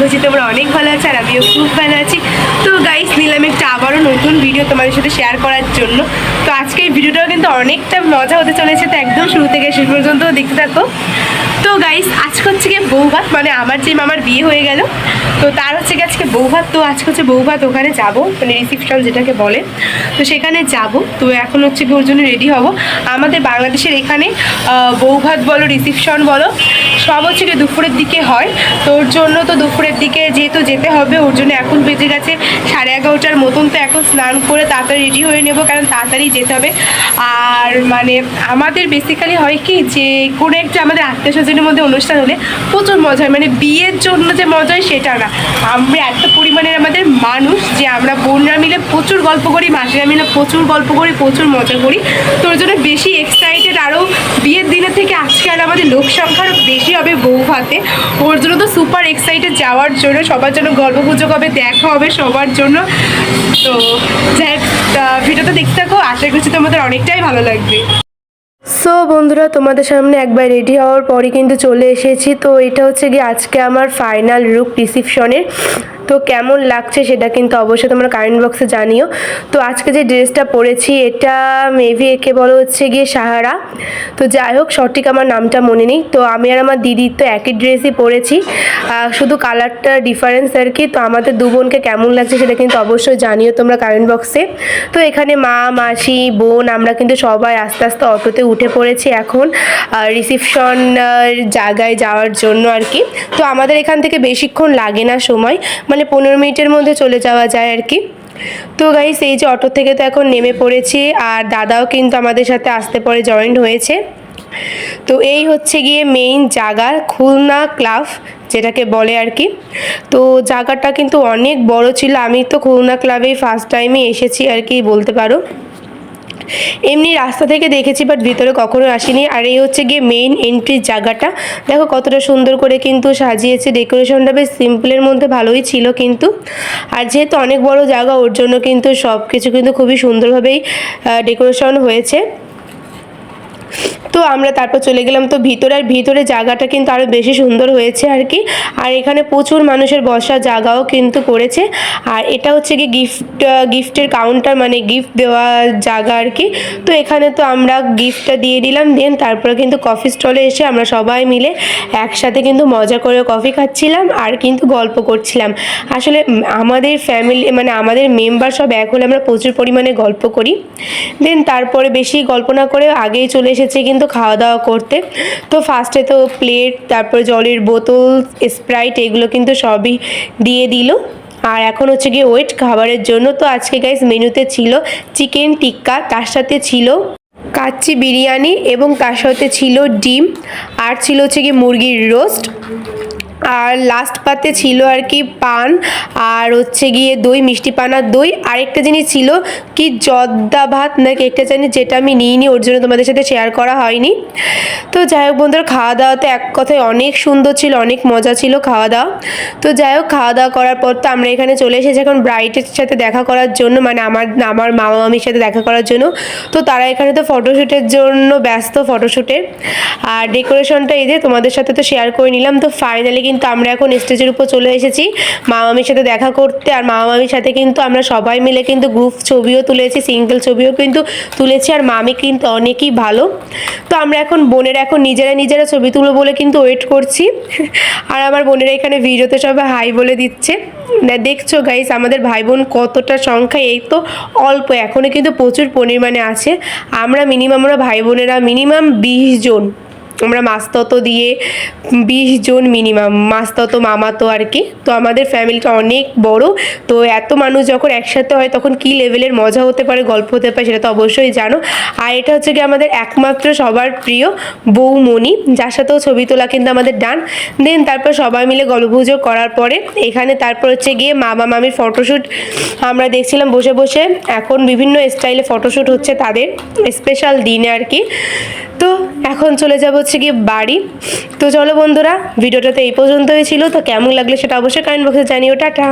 করছি তোমরা অনেক ভালো আছো আর আমিও খুব ভালো আছি। তো গাইস নিলাম একটা আবারও নতুন ভিডিও তোমাদের সাথে শেয়ার করার জন্য। তো আজকের ভিডিওটাও কিন্তু অনেকটা মজা হতে চলেছে, তো একদম শুরু থেকে শেষ পর্যন্ত দেখতে থাকো। তো গাইস আজকে হচ্ছে গিয়ে বৌভাত, মানে আমার যে মামার বিয়ে হয়ে গেল তো তার হচ্ছে গিয়ে আজকে বৌভাত। তো আজকে হচ্ছে বৌভাত, ওখানে যাবো মানে রিসেপশন যেটাকে বলে, তো সেখানে যাব। তো এখন হচ্ছে কি ওর জন্য রেডি হব। আমাদের বাংলাদেশের এখানে বৌভাত বলো রিসেপশন বলো সব হচ্ছে কি দুপুরের দিকে হয়। তো ওর জন্য তো দুপুরের দিকে যেহেতু যেতে হবে, ওর জন্য এখন বেজে গেছে 11:30টার মতন। তো এখন স্নান করে তাড়াতাড়ি রেডি হয়ে নেব, কারণ তাড়াতাড়ি যেতে হবে। আর মানে আমাদের বেসিক্যালি হয় কি যে কোনো একটা আমাদের আত্মীয় স্বজনের মধ্যে অনুষ্ঠান হলে প্রচুর মজা হয়, মানে বিয়ের জন্য যে মজা হয় সেটা না। আমরা এত পরিমাণের আমাদের মানুষ যে আমরা বোনরা মিলে প্রচুর গল্প করি, মাসিরা মিলে প্রচুর গল্প করি, প্রচুর মজা করি। তো ওর জন্য বেশি এক্সাইটেড। আরও বিয়ের দিনের থেকে আজকে আর আমাদের লোক সংখ্যা আরও বেশি হবে বৌভাতে। ওর জন্য তো সুপার এক্সাইটেড যাওয়ার জন্য, সবার জন্য গল্প গুজব হবে, দেখা হবে সবার জন্য। তো যাই ভিডিওটা দেখতে থাকো, আশা করছি তোমাদের অনেকটাই ভালো লাগবে। সো বন্ধুরা, তোমাদের সামনে একবার রেডি হওয়ার পরই কিন্তু চলে এসেছি। তো এটা হচ্ছে গিয়ে আজকে আমার ফাইনাল লুক রিসেপশনের। তো কেমন লাগছে সেটা কিন্তু অবশ্যই তোমরা কমেন্ট বক্সে জানিও। তো আজকে যে ড্রেসটা পরেছি এটা মেবি একে বলো হচ্ছে গিয়ে সাহারা। তো যাই হোক, সঠিক আমার নামটা মনে নেই। তো আমি আর আমার দিদি তো একই ড্রেসই পরেছি, শুধু কালারটা ডিফারেন্স আর কি। তো আমাদের দু বোনকে কেমন লাগছে সেটা কিন্তু অবশ্যই জানিও তোমরা কমেন্ট বক্সে। তো এখানে মা, মাসি, বোন আমরা কিন্তু সবাই আস্তে আস্তে অটোতে উঠে পড়েছি এখন রিসেপশন জায়গায় যাওয়ার জন্য আর কি। তো আমাদের এখান থেকে বেশিক্ষণ লাগে না সময়, মানে 15 মিনিটের মধ্যে চলে যাওয়া যায় আর কি। তো গাইস এই যে অটো থেকে তো এখন নেমে পড়েছি, আর দাদাও কিন্তু আমাদের সাথে আসতে পরে জয়েন্ট হয়েছে। তো এই হচ্ছে গিয়ে মেইন জায়গা, খুলনা ক্লাব যেটাকে বলে আর কি। তো জায়গাটা কিন্তু অনেক বড় ছিল। আমি তো খুলনা ক্লাবেই ফার্স্ট টাইমে এসেছি আর কি বলতে পারো। এমনি রাস্তা থেকে দেখেছি, বাট ভিতরে কখনো আসিনি। আর এই হচ্ছে গিয়ে মেইন এন্ট্রির জায়গাটা, দেখো কতটা সুন্দর করে কিন্তু সাজিয়েছে। ডেকোরেশনটা বেশ সিম্পলের মধ্যে ভালোই ছিল কিন্তু। আর যেহেতু অনেক বড় জায়গা ওর জন্য কিন্তু সব কিছু কিন্তু খুবই সুন্দরভাবেই ডেকোরেশন হয়েছে। তো আমরা তারপর চলে গেলাম তো ভিতরে, আর ভিতরে জায়গাটা কিন্তু আরও বেশি সুন্দর হয়েছে আর কি। আর এখানে প্রচুর মানুষের বসার জায়গাও কিন্তু করেছে। আর এটা হচ্ছে কি গিফটের কাউন্টার, মানে গিফট দেওয়া জায়গা আর কি। তো এখানে তো আমরা গিফটটা দিয়ে দিলাম, দেন তারপরে কিন্তু কফি স্টলে এসে আমরা সবাই মিলে একসাথে কিন্তু মজা করে কফি খাচ্ছিলাম আর কিন্তু গল্প করছিলাম। আসলে আমাদের ফ্যামিলি মানে আমাদের মেম্বার সব এক হলে আমরা প্রচুর পরিমাণে গল্প করি। দেন তারপরে বেশি গল্প না করে আগেই চলে এসেছে কিন্তু খাওয়া দাওয়া করতে। তো ফার্স্টে তো প্লেট, তারপর জলের বোতল, স্প্রাইট এগুলো কিন্তু সবই দিয়ে দিল। আর এখন হচ্ছে গিয়ে ওয়েট খাবারের জন্য। তো আজকে গাইস মেনুতে ছিল চিকেন টিক্কা, তার সাথে ছিল কাচ্চি বিরিয়ানি, এবং তার সাথে ছিল ডিম, আর ছিল হচ্ছে গিয়ে মুরগির রোস্ট, আর লাস্ট পাতে ছিল আর কি পান, আর হচ্ছে গিয়ে দই, মিষ্টি পান আর দই। আরেকটা জিনিস ছিল কি জর্দা ভাত নাকি একটা জানি, যেটা আমি নিইনি, ওর জন্য তোমাদের সাথে শেয়ার করা হয়নি। তো যাই হোক বন্ধুরা, খাওয়া দাওয়াতে এক কথায় অনেক সুন্দর ছিল, অনেক মজা ছিল খাওয়া দাওয়া। তো যাই হোক, খাওয়া দাওয়া করার পর তো আমরা এখানে চলে এসেছি এখন ব্রাইডের সাথে দেখা করার জন্য, মানে আমার মামা মামির সাথে দেখা করার জন্য। তো তারা এখানে তো ফটোশ্যুটের জন্য ব্যস্ত, ফটোশ্যুটের। আর ডেকোরেশনটা এই যে তোমাদের সাথে তো শেয়ার করে নিলাম। তো ফাইনালি কিন্তু আমরা এখন স্টেজের উপর চলে এসেছি মামা মামির সাথে দেখা করতে। আর মামা মামির সাথে কিন্তু আমরা সবাই মিলে কিন্তু গ্রুপ ছবিও তুলেছি, সিঙ্গেল ছবিও কিন্তু তুলেছি। আর মামি কিন্তু অনেকই ভালো। তো আমরা এখন বোনেরা এখন নিজেরা ছবি তুলবো বলে কিন্তু ওয়েট করছি। আর আমার বোনেরা এখানে ভিডিওতে সবাই হাই বলে দিচ্ছে না। দেখছো গাইস আমাদের ভাই বোন কতটা সংখ্যা, এই তো অল্প, এখনও কিন্তু প্রচুর পরিমাণে আছে। আমরা ভাই বোনেরা মিনিমাম 20 জন, আমরা মাস্তত দিয়ে 20 জন মিনিমাম, মাস্তত মামাতো আর কি। তো আমাদের ফ্যামিলিটা অনেক বড়। তো এত মানুষ যখন একসাথে হয় তখন কি লেভেলের মজা হতে পারে, গল্প হতে পারে, সেটা তো অবশ্যই জানো। আর এটা হচ্ছে কি আমাদের একমাত্র সবার প্রিয় বৌমণি, যার সাথেও ছবি তোলা কিন্তু আমাদের ডান। দেন তারপর সবাই মিলে গল্পগুজব করার পরে এখানে তারপর হচ্ছে গিয়ে মামা মামির ফটোশ্যুট আমরা দেখছিলাম বসে বসে। এখন বিভিন্ন স্টাইলে ফটোশ্যুট হচ্ছে তাদের স্পেশাল দিনে আর কি। তো এখন চলে যাব হচ্ছে গিয়ে বাড়ি। তো চলো বন্ধুরা, ভিডিওটা তো এই পর্যন্তই ছিল। তো কেমন লাগলো সেটা অবশ্যই কমেন্ট বক্সে জানিও। টাটা।